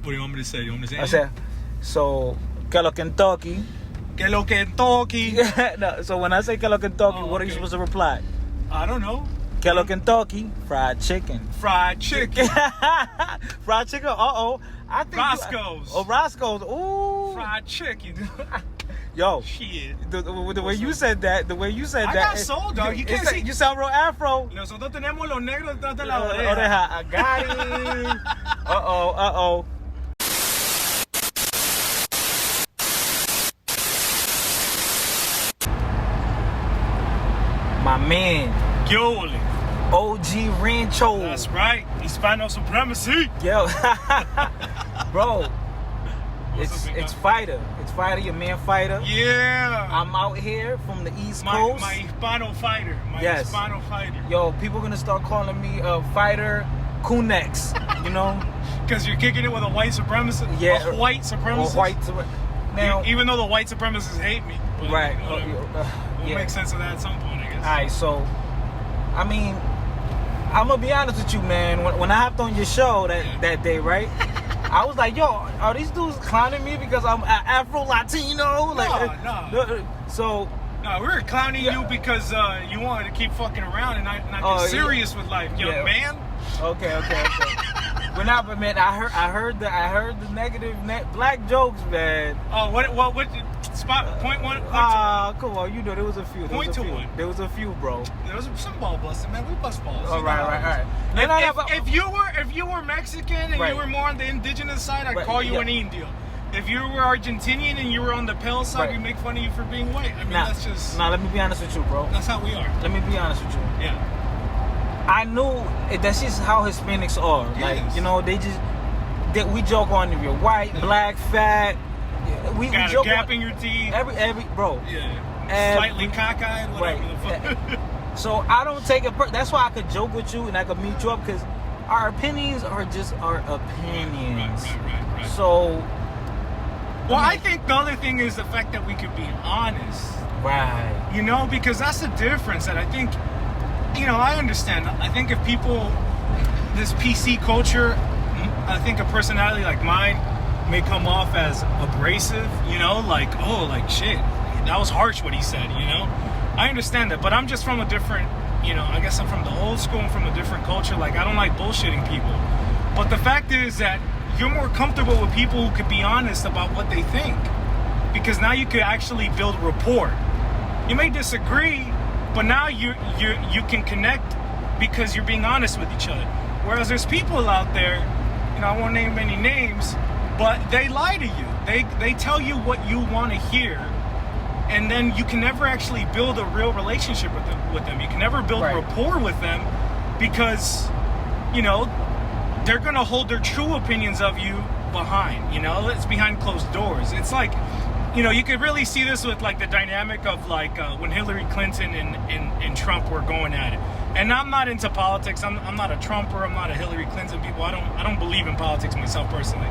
What do you want me to say? You want me to say? I said, so, que lo Kentucky. Que lo Kentucky. No, so when I say que lo Kentucky, what are you supposed to reply? I don't know. Que lo Kentucky, fried chicken. Fried chicken. Fried chicken. Uh-oh. I think Roscoe's. Roscoe's. Ooh. Fried chicken. Yo. Shit. The way you said that, I got sold, dog. You can't see. You sound real Afro. Nosotros tenemos los negros detrás de la oreja. I got it. Uh-oh. My man. Yoli. OG Rancho. That's right. Hispano supremacy. Yo. Bro. It's Fighter. It's Fighter, your man Fighter. Yeah. I'm out here from the East Coast. My Hispano fighter. Hispano fighter. Yo, people gonna start calling me Fighter Kunex, you know? Because you're kicking it with a white supremacist? Yeah. A white supremacist? Now, even though the white supremacists hate me. But, right. We'll make sense of that at some point, I guess. Alright, so, I mean, I'm gonna be honest with you, man. When I hopped on your show that day, right? I was like, yo, are these dudes clowning me because I'm Afro-Latino? No. So... No, we were clowning you because you wanted to keep fucking around and not get serious with life, young man. Okay. But not, but man, I heard the negative black jokes, man. Oh, what spot point one? Come on, you know there was a few. There was a few, bro. There was some ball busting, man. We bust balls. All right. If you were Mexican and you were more on the indigenous side, I'd call you an Indio. If you were Argentinian and you were on the pale side, we make fun of you for being white. I mean, that's just... Nah, let me be honest with you, bro. That's how we are. Let me be honest with you. Yeah. I knew that's just how Hispanics are. Yes. Like, you know, we joke on if you're white, black, fat. We got joke a gap in your teeth. Every bro. Yeah. Slightly cockeyed, whatever the fuck. So I don't take it. That's why I could joke with you and I could meet you up because our opinions are just our opinions. Right. So... Well, I think the other thing is the fact that we could be honest. Right. You know, because that's the difference that I think, you know, I understand. I think if people, this PC culture, I think a personality like mine may come off as abrasive, you know, like, oh, like, shit, that was harsh what he said, you know? I understand that, but I'm just from a different, you know, I guess I'm from the old school, I'm from a different culture. Like, I don't like bullshitting people. But the fact is that you're more comfortable with people who could be honest about what they think, because now you could actually build rapport. You may disagree, but now you can connect because you're being honest with each other. Whereas there's people out there, you know, I won't name any names, but they lie to you. They tell you what you want to hear, and then you can never actually build a real relationship with them. You can never build rapport with them because, you know, they're going to hold their true opinions of you behind, you know? It's behind closed doors. It's like, you know, you could really see this with, like, the dynamic of, like, when Hillary Clinton and Trump were going at it. And I'm not into politics. I'm not a Trumper. I'm not a Hillary Clinton people. I don't believe in politics myself personally.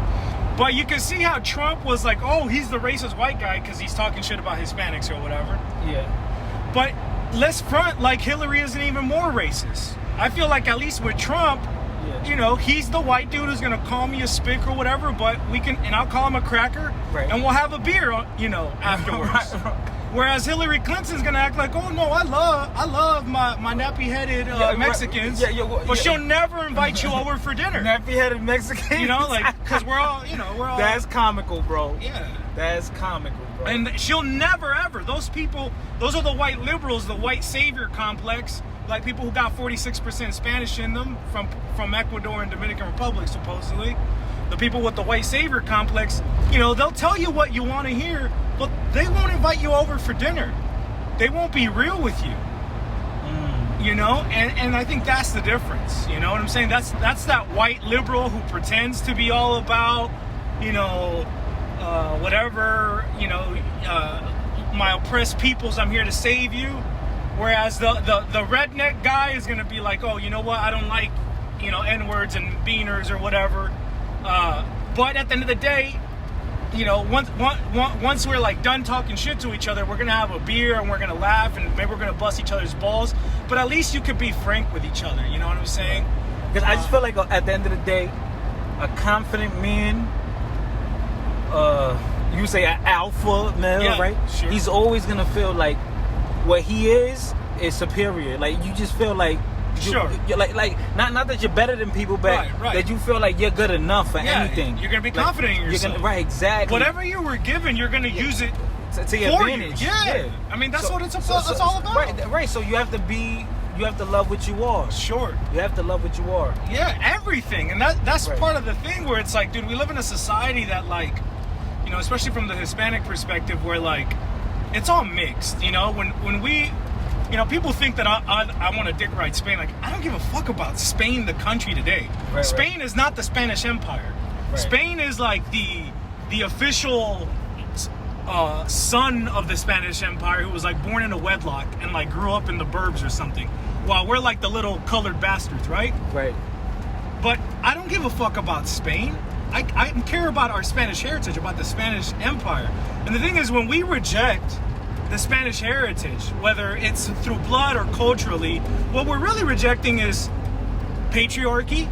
But you can see how Trump was like, oh, he's the racist white guy because he's talking shit about Hispanics or whatever. Yeah. But let's front like Hillary isn't even more racist. I feel like at least with Trump, you know, he's the white dude who's gonna call me a spick or whatever, but and I'll call him a cracker, and we'll have a beer, you know, afterwards. Whereas Hillary Clinton's gonna act like, oh no, I love my nappy-headed Mexicans, but she'll never invite you over for dinner. Nappy-headed Mexicans, you know, like because we're all. That's comical, bro. Yeah, that's comical, bro. And she'll never ever. Those people, those are the white liberals, the white savior complex. Like people who got 46% Spanish in them from Ecuador and Dominican Republic, supposedly. The people with the white savior complex, you know, they'll tell you what you want to hear, but they won't invite you over for dinner. They won't be real with you. You know, and I think that's the difference. You know what I'm saying? That's that white liberal who pretends to be all about, you know, whatever, you know, my oppressed peoples, I'm here to save you. Whereas the redneck guy is going to be like, oh, you know what? I don't like, you know, N-words and beaners or whatever. But at the end of the day, you know, once we're like done talking shit to each other, we're going to have a beer and we're going to laugh and maybe we're going to bust each other's balls. But at least you could be frank with each other. You know what I'm saying? Because I just feel like at the end of the day, a confident man you say an alpha male, right? Sure. He's always gonna feel like what he is superior. Like you just feel like you're like not that you're better than people, but right. that you feel like you're good enough for anything. You're gonna be confident in yourself. Right, exactly. Whatever you were given, you're gonna use it to your for advantage. You. Yeah. I mean, that's what it's that's all about. Right. So you have to love what you are. Sure. You have to love what you are. Yeah, everything. And that's part of the thing where it's like, dude, we live in a society that, like, you know, especially from the Hispanic perspective, where, like, it's all mixed, you know? When we, you know, people think that I want to dick ride Spain. Like, I don't give a fuck about Spain, the country today. Right, Spain is not the Spanish Empire. Right. Spain is, like, the official son of the Spanish Empire who was, like, born in a wedlock and, like, grew up in the burbs or something. While we're like the little colored bastards, right? Right. But I don't give a fuck about Spain. I care about our Spanish heritage, about the Spanish Empire. And the thing is, when we reject the Spanish heritage, whether it's through blood or culturally, what we're really rejecting is patriarchy,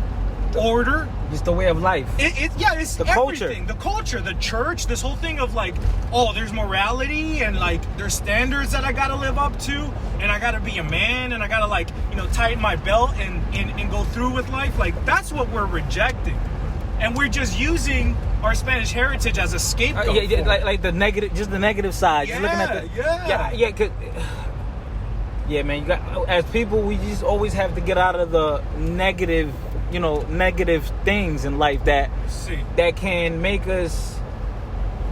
order. It's the way of life. It's the everything. The culture, the church, this whole thing of like, oh, there's morality and like there's standards that I gotta live up to, and I gotta be a man, and I gotta, like, you know, tighten my belt and go through with life. Like, that's what we're rejecting. And we're just using our Spanish heritage as a scapegoat. Like the negative, just the negative side. Just looking at yeah, man. You got, as people, we just always have to get out of the negative, you know, negative things in life that can make us.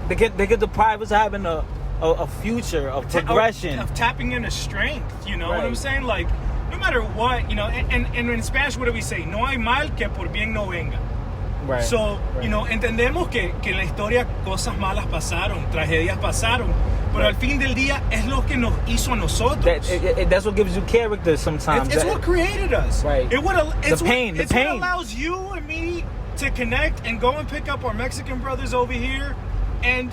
They could deprive us of having a future of progression, of tapping into strength. You know right. what I'm saying? Like, no matter what, you know. And in Spanish, what do we say? No hay mal que por bien no venga. Right. So, you know, entendemos que en la historia cosas malas pasaron, tragedias pasaron, pero al fin del día es lo que nos hizo a nosotros. That's what gives you character sometimes. It's what created us. Right. It's the pain. What allows you and me to connect and go and pick up our Mexican brothers over here. And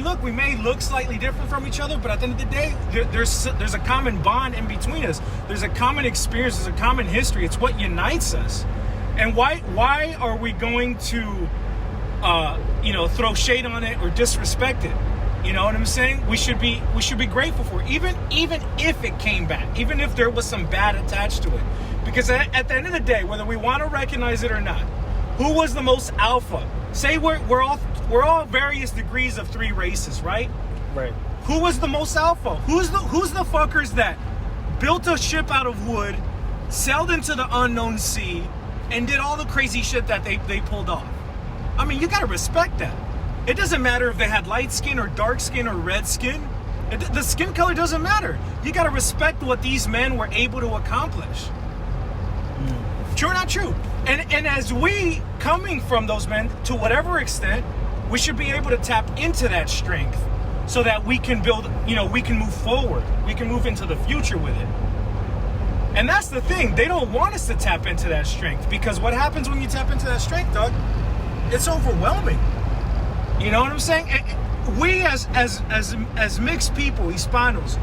look, we may look slightly different from each other, but at the end of the day, there's a common bond in between us. There's a common experience. There's a common history. It's what unites us. And why are we going to, you know, throw shade on it or disrespect it? You know what I'm saying? We should be grateful for it, even if it came back, even if there was some bad attached to it. Because at the end of the day, whether we want to recognize it or not, who was the most alpha? Say we're all various degrees of three races, right? Right. Who was the most alpha? Who's the fuckers that built a ship out of wood, sailed into the unknown sea, and did all the crazy shit that they pulled off? I mean, you gotta respect that. It doesn't matter if they had light skin or dark skin or red skin. The skin color doesn't matter. You gotta respect what these men were able to accomplish. True or not true? And as we, coming from those men, to whatever extent, we should be able to tap into that strength so that we can build, you know, we can move forward. We can move into the future with it. And that's the thing. They don't want us to tap into that strength, because what happens when you tap into that strength, Doug? It's overwhelming. You know what I'm saying? We as mixed people, Hispanos,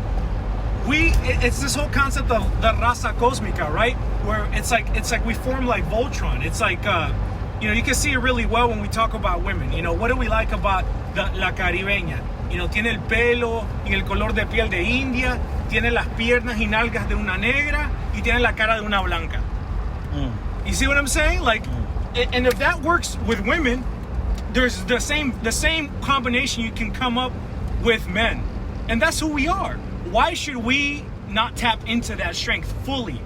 it's this whole concept of the raza cósmica, right? Where it's like we form like Voltron. It's like, you know, you can see it really well when we talk about women. You know, what do we like about la caribeña? You know, tiene el pelo y el color de piel de India, tiene las piernas y nalgas de una negra, y tiene la cara de una blanca. You see what I'm saying? Like, and if that works with women, there's the same combination you can come up with men. And that's who we are. Why should we not tap into that strength fully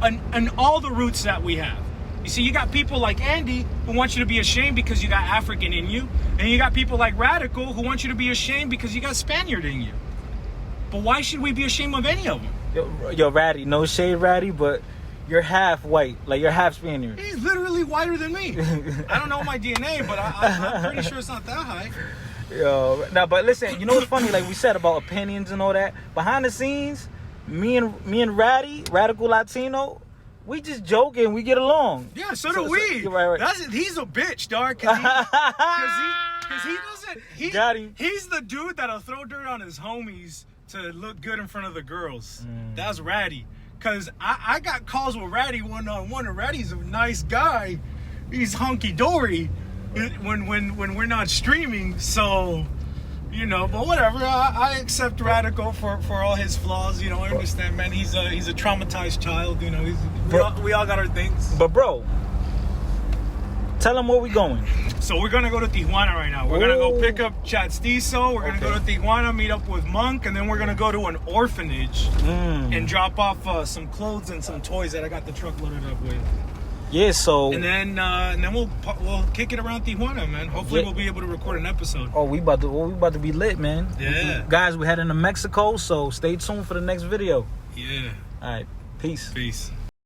and all the roots that we have? You see, you got people like Andy who want you to be ashamed because you got African in you, and you got people like Radical who want you to be ashamed because you got Spaniard in you. But why should we be ashamed of any of them? Yo, Ratty, no shade, Ratty, but you're half white, like you're half Spaniard. He's literally whiter than me. I don't know my DNA, but I'm pretty sure it's not that high. Yo, now, but listen, you know what's funny? Like we said about opinions and all that. Behind the scenes, me and Ratty, Radical Latino, we just joke and we get along. Yeah, so do we. Right. He's a bitch, dog. Cause he doesn't. Got him. He's the dude that'll throw dirt on his homies to look good in front of the girls. That's Ratty. Cause I got calls with Ratty one-on-one, and Ratty's a nice guy. He's hunky dory. when we're not streaming. So, you know, but whatever. I accept Radical for all his flaws. You know, I understand, man. He's a traumatized child. You know, we all got our things. But bro, tell him where we going. So we're gonna go to Tijuana right now. We're gonna go pick up Chatstizo. We're gonna go to Tijuana, meet up with Monk, and then we're gonna go to an orphanage and drop off some clothes and some toys that I got the truck loaded up with. Yeah, so and then we'll kick it around Tijuana, man. Hopefully we'll be able to record an episode. Oh, we about to be lit, man. Yeah, guys, we're heading to Mexico, so stay tuned for the next video. Yeah. All right, peace. Peace.